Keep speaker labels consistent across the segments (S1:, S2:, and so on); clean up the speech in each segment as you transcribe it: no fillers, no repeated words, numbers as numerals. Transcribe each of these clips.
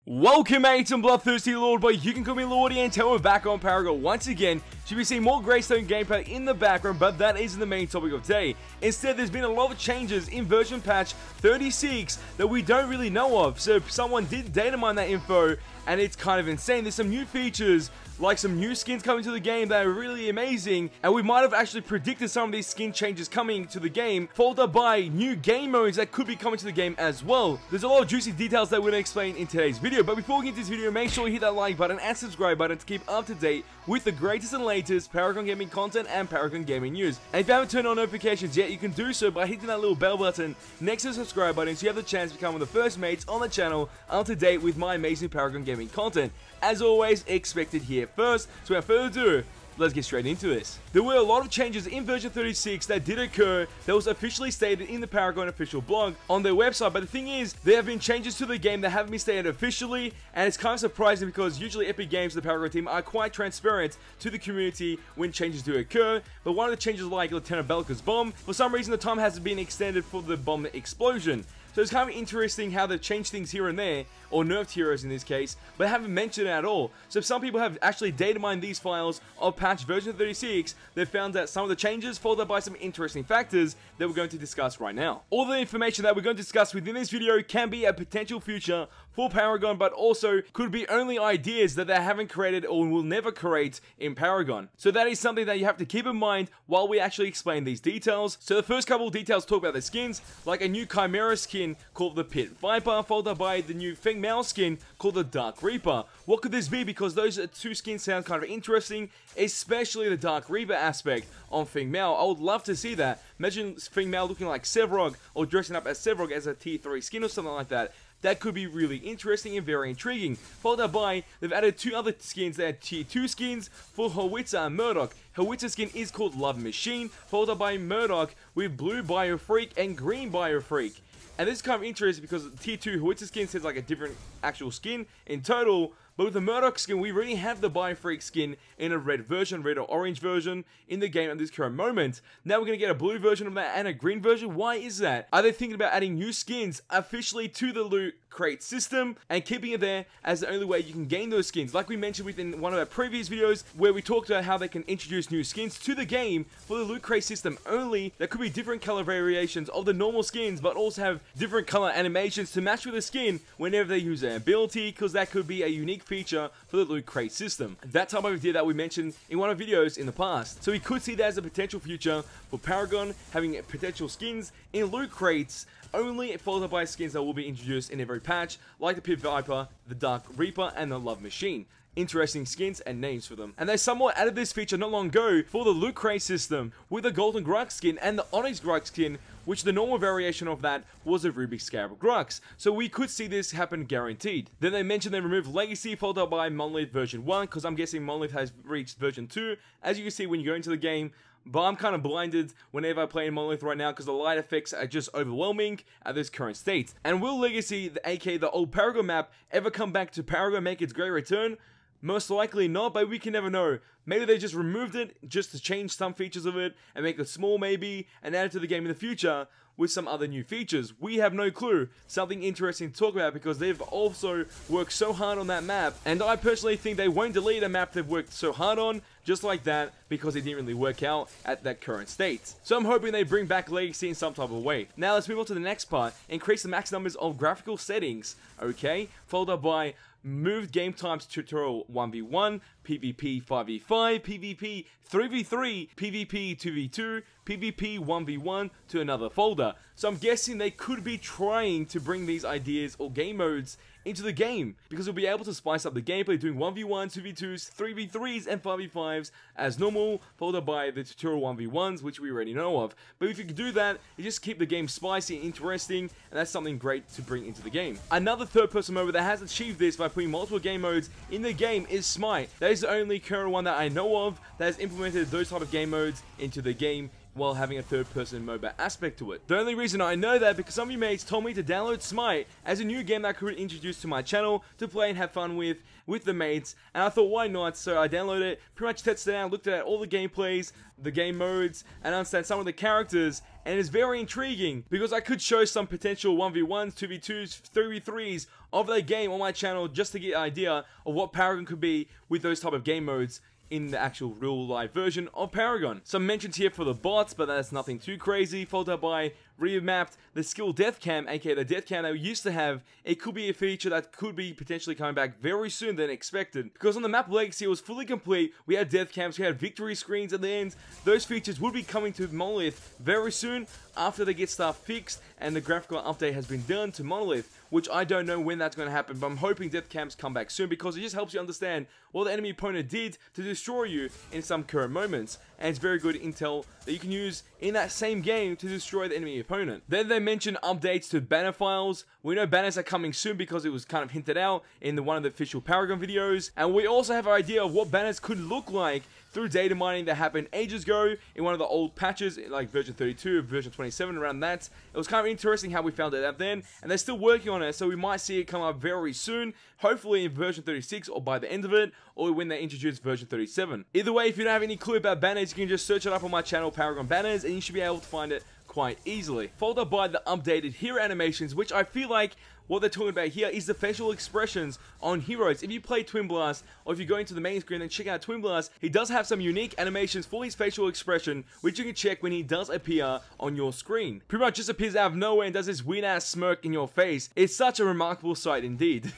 S1: Welcome mates and bloodthirsty lord, but you can call me Lordy, and we're back on Paragon once again. Should be seeing more Greystone gameplay in the background, but that isn't the main topic of today. Instead, there's been a lot of changes in version patch 36 that we don't really know of. So someone did data mine that info, and it's kind of insane. There's some new features, like some new skins coming to the game that are really amazing, and we might have actually predicted some of these skin changes coming to the game, followed up by new game modes that could be coming to the game as well. There's a lot of juicy details that we're going to explain in today's video, but before we get into this video, make sure you hit that like button and subscribe button to keep up to date with the greatest and latest Paragon gaming content and Paragon gaming news. And if you haven't turned on notifications yet, you can do so by hitting that little bell button next to the subscribe button so you have the chance to become one of the first mates on the channel up to date with my amazing Paragon gaming content. As always, expected here first. So without further ado, let's get straight into this. There were a lot of changes in version 36 that did occur that was officially stated in the Paragon official blog on their website, but the thing is, there have been changes to the game that haven't been stated officially, and it's kind of surprising because usually Epic Games and the Paragon team are quite transparent to the community when changes do occur. But one of the changes, like Lieutenant Belka's bomb, for some reason the time hasn't been extended for the bomb explosion. So it's kind of interesting how they've changed things here and there, or nerfed heroes in this case, but haven't mentioned it at all. So some people have actually data mined these files of patch version 36, they've found that some of the changes followed up by some interesting factors that we're going to discuss right now. All the information that we're going to discuss within this video can be a potential future for Paragon, but also could be only ideas that they haven't created or will never create in Paragon. So that is something that you have to keep in mind while we actually explain these details. So the first couple of details talk about the skins, like a new Chimera skin called the Pit Viper, followed up by the new Feng Mao skin called the Dark Reaper. What could this be? Because those two skins sound kind of interesting, especially the Dark Reaper aspect on Feng Mao. I would love to see that. Imagine Feng Mao looking like Sevrog, or dressing up as Sevrog as a tier 3 skin or something like that. That could be really interesting and very intriguing. Followed up by, they've added two other skins. They had tier 2 skins for Howitzer and Murdoch. Howitzer skin is called Love Machine, followed up by Murdoch with Blue Biofreak and Green Biofreak. And this is kind of interesting because tier 2 Howitzer skin says like a different actual skin in total. But with the Murdoch skin, we already have the Biofreak skin in a red version, red or orange version in the game at this current moment. Now we're going to get a blue version of that and a green version. Why is that? Are they thinking about adding new skins officially to the loot crate system and keeping it there as the only way you can gain those skins? Like we mentioned within one of our previous videos where we talked about how they can introduce new skins to the game for the loot crate system only. There could be different color variations of the normal skins, but also have different color animations to match with the skin whenever they use their ability, because that could be a unique feature for the loot crate system. That type of idea that we mentioned in one of the videos in the past. So we could see that as a potential future for Paragon, having potential skins in loot crates only, followed up by skins that will be introduced in every patch, like the Pit Viper, the Dark Reaper, and the Love Machine. Interesting skins and names for them. And they somewhat added this feature not long ago for the loot crate system with the Golden Grux skin and the Onyx Grux skin, which the normal variation of that was a Ruby Scarab Grux. So we could see this happen guaranteed. Then they mentioned they removed Legacy, followed up by Monolith version 1, because I'm guessing Monolith has reached version 2, as you can see when you go into the game. But I'm kind of blinded whenever I play in Monolith right now because the light effects are just overwhelming at this current state. And will Legacy, aka the old Paragon map, ever come back to Paragon, make its great return? Most likely not, but we can never know. Maybe they just removed it just to change some features of it and make it small maybe and add it to the game in the future with some other new features. We have no clue. Something interesting to talk about because they've also worked so hard on that map, and I personally think they won't delete a map they've worked so hard on just like that because it didn't really work out at that current state. So I'm hoping they bring back Legacy in some type of way. Now let's move on to the next part. Increase the max numbers of graphical settings, okay? Followed up by moved game times tutorial 1v1, PvP 5v5, PvP 3v3, PvP 2v2, PvP 1v1 to another folder. So I'm guessing they could be trying to bring these ideas or game modes into the game, because we'll be able to spice up the gameplay doing 1v1, 2v2s, 3v3s, and 5v5s as normal, followed up by the tutorial 1v1s, which we already know of. But if you can do that, you just keep the game spicy and interesting, and that's something great to bring into the game. Another third-person mode that has achieved this by putting multiple game modes in the game is Smite. That is the only current one that I know of that has implemented those type of game modes into the game while having a third-person MOBA aspect to it. The only reason I know that because some of you mates told me to download Smite as a new game that I could introduce to my channel to play and have fun with the mates, and I thought why not, so I downloaded it, pretty much tested it out, looked at all the gameplays, the game modes, and understand some of the characters, and it's very intriguing because I could show some potential 1v1s, 2v2s, 3v3s of that game on my channel just to get an idea of what Paragon could be with those type of game modes in the actual real life version of Paragon. Some mentions here for the bots, but that's nothing too crazy, followed up by remapped the skill death cam, aka the death cam that we used to have. It could be a feature that could be potentially coming back very soon than expected, because on the map Legacy it was fully complete. We had death cams, we had victory screens at the end. Those features would be coming to Monolith very soon after they get stuff fixed and the graphical update has been done to Monolith, which I don't know when that's going to happen, but I'm hoping death cams come back soon because it just helps you understand what the enemy opponent did to destroy you in some current moments, and it's very good intel that you can use in that same game to destroy the enemy opponent. Then they mention updates to banner files. We know banners are coming soon because it was kind of hinted out in one of the official Paragon videos, and we also have an idea of what banners could look like through data mining that happened ages ago in one of the old patches, like version 32, version 27, around that. It was kind of interesting how we found it out then, and they're still working on it, so we might see it come up very soon, hopefully in version 36 or by the end of it, or when they introduce version 37. Either way, if you don't have any clue about banners, you can just search it up on my channel, Paragon Banners, and you should be able to find it quite easily. Followed up by the updated hero animations, which I feel like what they're talking about here is the facial expressions on heroes. If you play Twin Blast, or if you go into the main screen and check out Twin Blast, he does have some unique animations for his facial expression, which you can check when he does appear on your screen. Pretty much just appears out of nowhere and does this weird ass smirk in your face. It's such a remarkable sight indeed.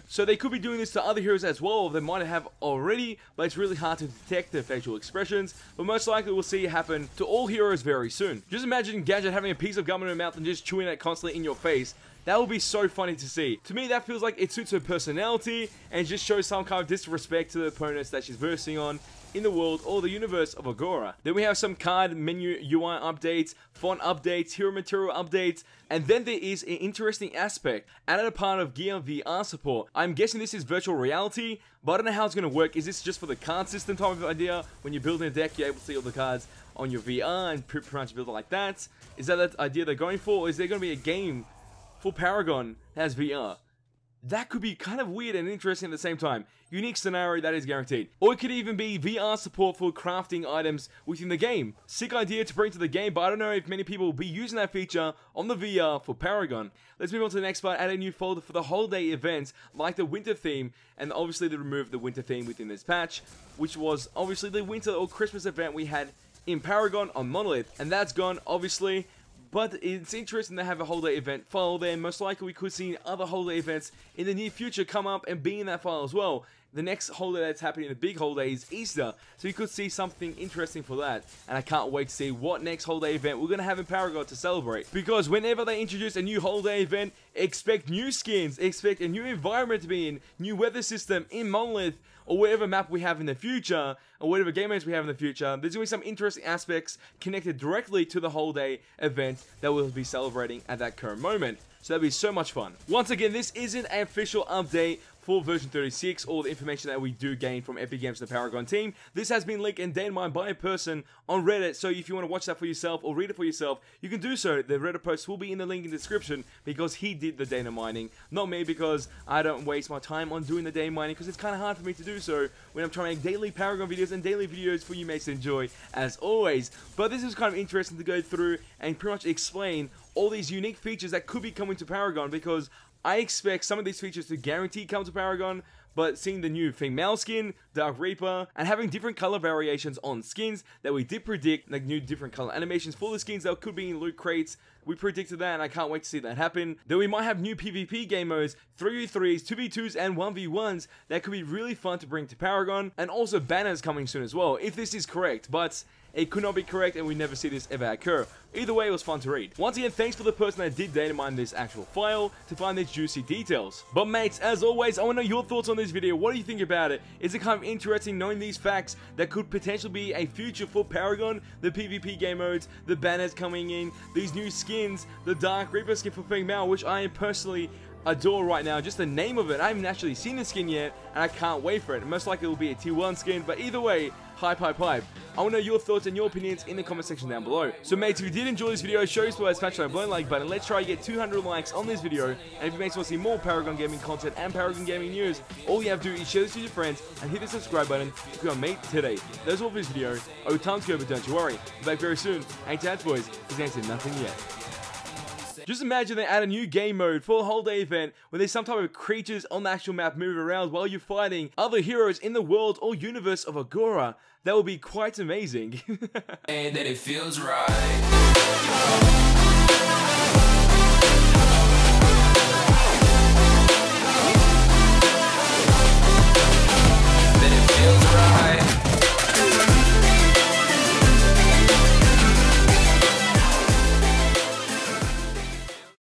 S1: So they could be doing this to other heroes as well, or they might have already, but it's really hard to detect their facial expressions, but most likely we'll see it happen to all heroes very soon. Just imagine Gadget having a piece of gum in her mouth and just chewing it constantly in your face. That would be so funny to see. To me, that feels like it suits her personality and just shows some kind of disrespect to the opponents that she's versing on in the world or the universe of Agora. Then we have some card menu UI updates, font updates, hero material updates, and then there is an interesting aspect added a part of Gear VR support. I'm guessing this is virtual reality, but I don't know how it's going to work. Is this just for the card system type of idea? When you're building a deck, you're able to see all the cards on your VR and pretty much build it like that? Is that the idea they're going for, or is there going to be a game for Paragon that has VR? That could be kind of weird and interesting at the same time. Unique scenario that is guaranteed. Or it could even be VR support for crafting items within the game. Sick idea to bring to the game, but I don't know if many people will be using that feature on the VR for Paragon. Let's move on to the next part. Add a new folder for the holiday events, like the winter theme, and obviously they removed the winter theme within this patch, which was obviously the winter or Christmas event we had in Paragon on Monolith, and that's gone obviously. But it's interesting to have a holiday event file there. Most likely we could see other holiday events in the near future come up and be in that file as well. The next holiday that's happening, the big holiday, is Easter, so you could see something interesting for that. And I can't wait to see what next holiday event we're going to have in Paragon to celebrate. Because whenever they introduce a new holiday event, expect new skins, expect a new environment to be in, new weather system in Monolith, or whatever map we have in the future, or whatever game modes we have in the future. There's going to be some interesting aspects connected directly to the holiday event that we'll be celebrating at that current moment. So that'll be so much fun. Once again, this isn't an official update for version 36, all the information that we do gain from Epic Games, the Paragon team. This has been leaked and data mined by a person on Reddit, so if you want to watch that for yourself or read it for yourself, you can do so. The Reddit post will be in the link in the description because he did the data mining, not me, because I don't waste my time on doing the data mining because it's kind of hard for me to do so when I'm trying to make daily Paragon videos and daily videos for you mates to enjoy, as always. But this is kind of interesting to go through and pretty much explain all these unique features that could be coming to Paragon, because I expect some of these features to guarantee come to Paragon, but seeing the new female skin, Dark Reaper, and having different color variations on skins that we did predict, like new different color animations for the skins that could be in loot crates, we predicted that and I can't wait to see that happen. Then we might have new PvP game modes, 3v3s, 2v2s, and 1v1s that could be really fun to bring to Paragon, and also banners coming soon as well, if this is correct, but it could not be correct and we never see this ever occur. Either way, it was fun to read. Once again, thanks for the person that did data mine this actual file to find these juicy details. But mates, as always, I want to know your thoughts on this video. What do you think about it? Is it kind of interesting knowing these facts that could potentially be a future for Paragon? The PvP game modes, the banners coming in, these new skins, the Dark Reaper skin for female, which I am personally adore right now. Just the name of it, I haven't actually seen the skin yet, and I can't wait for it. Most likely it will be a tier 1 skin, but either way, hype. I want to know your thoughts and your opinions in the comment section down below. So mates, if you did enjoy this video, show us by smashing that blown like button. Let's try to get 200 likes on this video. And if you mates want to see more Paragon Gaming content and Paragon Gaming news, all you have to do is share this with your friends and hit the subscribe button if you are mate today. That's all for this video. Oh, time's go, but don't you worry. We're back very soon. Ain't that boys, because ain't said nothing yet. Just imagine they add a new game mode for a whole day event where there's some type of creatures on the actual map moving around while you're fighting other heroes in the world or universe of Agora. That would be quite amazing. And that it feels right.